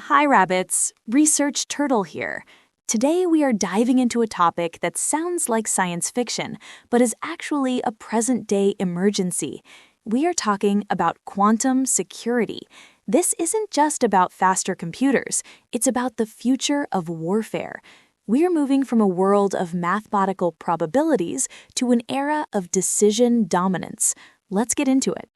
Hi, rabbits. Research Turtle here. Today we are diving into a topic that sounds like science fiction, but is actually a present-day emergency. We are talking about quantum security. This isn't just about faster computers, it's about the future of warfare. We are moving from a world of mathematical probabilities to an era of decision dominance. Let's get into it.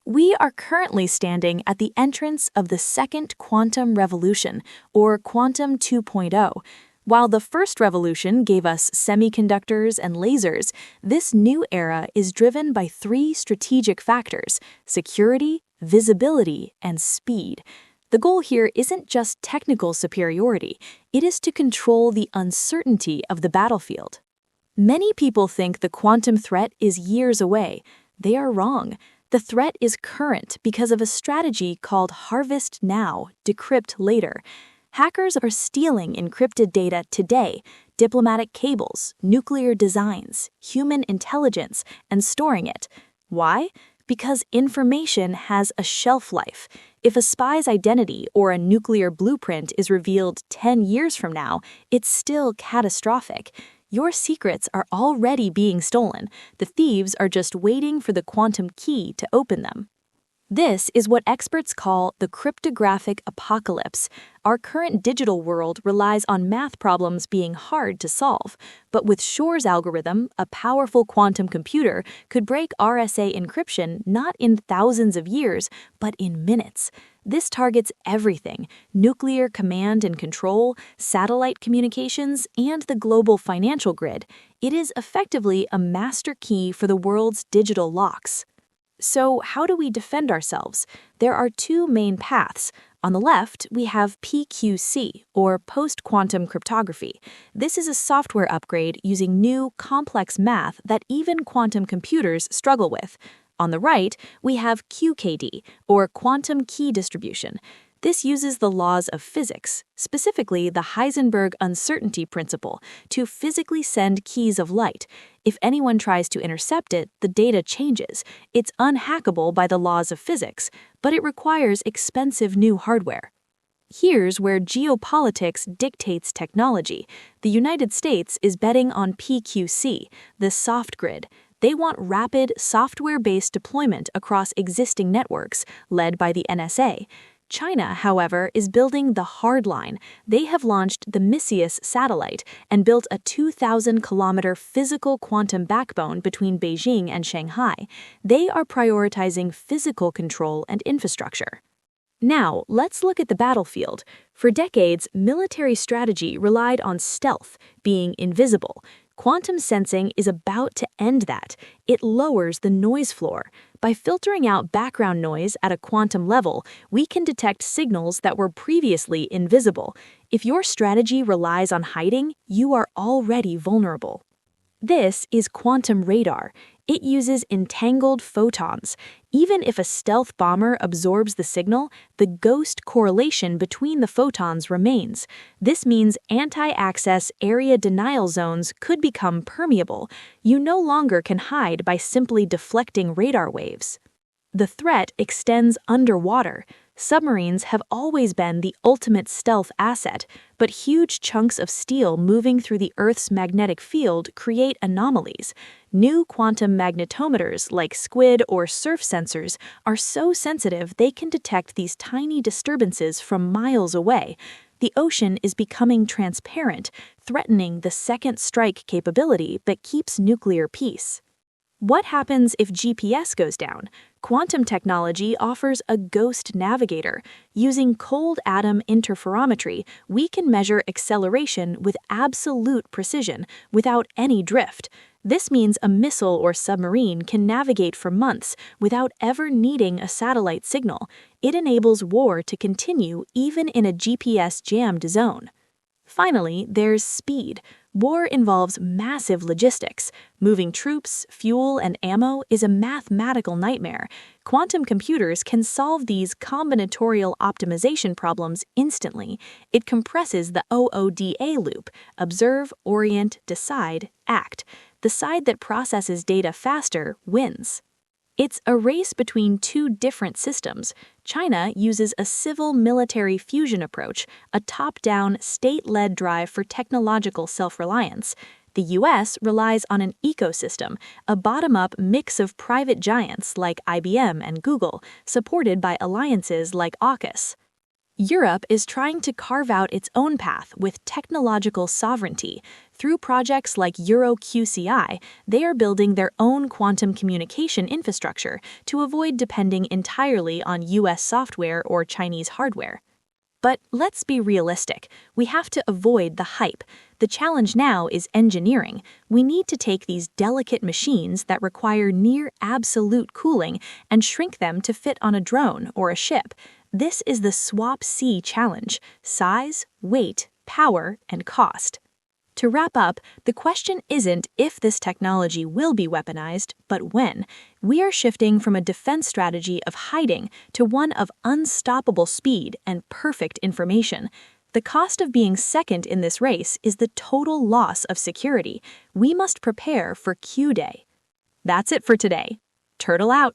We are currently standing at the entrance of the second quantum revolution, or Quantum 2.0. While the first revolution gave us semiconductors and lasers, this new era is driven by three strategic factors: security, visibility, and speed. The goal here isn't just technical superiority, it is to control the uncertainty of the battlefield. Many people think the quantum threat is years away. They are wrong. The threat is current because of a strategy called Harvest Now, Decrypt Later. Hackers are stealing encrypted data today, diplomatic cables, nuclear designs, human intelligence, and storing it. Why? Because information has a shelf life. If a spy's identity or a nuclear blueprint is revealed 10 years from now, it's still catastrophic. Your secrets are already being stolen. The thieves are just waiting for the quantum key to open them. This is what experts call the cryptographic apocalypse. Our current digital world relies on math problems being hard to solve, but with Shor's algorithm, a powerful quantum computer could break RSA encryption not in thousands of years, but in minutes. This targets everything: nuclear command and control, satellite communications, and the global financial grid. It is effectively a master key for the world's digital locks. So, how do we defend ourselves? There are two main paths. On the left, we have PQC, or post-quantum cryptography. This is a software upgrade using new, complex math that even quantum computers struggle with. On the right, we have QKD, or quantum key distribution. This uses the laws of physics, specifically the Heisenberg uncertainty principle, to physically send keys of light. If anyone tries to intercept it, the data changes. It's unhackable by the laws of physics, but it requires expensive new hardware. Here's where geopolitics dictates technology. The United States is betting on PQC, the soft grid. They want rapid, software-based deployment across existing networks, led by the NSA. China, however, is building the hard line. They have launched the Messias satellite and built a 2,000-kilometer physical quantum backbone between Beijing and Shanghai. They are prioritizing physical control and infrastructure. Now, let's look at the battlefield. For decades, military strategy relied on stealth, being invisible. Quantum sensing is about to end that. It lowers the noise floor. By filtering out background noise at a quantum level, we can detect signals that were previously invisible. If your strategy relies on hiding, you are already vulnerable. This is quantum radar. It uses entangled photons. Even if a stealth bomber absorbs the signal, the ghost correlation between the photons remains. This means anti-access area denial zones could become permeable. You no longer can hide by simply deflecting radar waves. The threat extends underwater. Submarines have always been the ultimate stealth asset, but huge chunks of steel moving through the Earth's magnetic field create anomalies. New quantum magnetometers like SQUID or surf sensors are so sensitive they can detect these tiny disturbances from miles away. The ocean is becoming transparent, threatening the second strike capability but keeps nuclear peace. What happens if GPS goes down? Quantum technology offers a ghost navigator. Using cold atom interferometry, we can measure acceleration with absolute precision, without any drift. This means a missile or submarine can navigate for months without ever needing a satellite signal. It enables war to continue even in a GPS-jammed zone. Finally, there's speed. War involves massive logistics. Moving troops, fuel, and ammo is a mathematical nightmare. Quantum computers can solve these combinatorial optimization problems instantly. It compresses the OODA loop, Observe-Orient-Decide-Act. The side that processes data faster wins. It's a race between two different systems. China uses a civil-military fusion approach, a top-down, state-led drive for technological self-reliance. The US relies on an ecosystem, a bottom-up mix of private giants like IBM and Google, supported by alliances like AUKUS. Europe is trying to carve out its own path with technological sovereignty. Through projects like EuroQCI, they are building their own quantum communication infrastructure to avoid depending entirely on US software or Chinese hardware. But let's be realistic. We have to avoid the hype. The challenge now is engineering. We need to take these delicate machines that require near absolute cooling and shrink them to fit on a drone or a ship. This is the SWaP-C challenge: size, weight, power, and cost. To wrap up, the question isn't if this technology will be weaponized, but when. We are shifting from a defense strategy of hiding to one of unstoppable speed and perfect information. The cost of being second in this race is the total loss of security. We must prepare for Q-Day. That's it for today. Turtle out.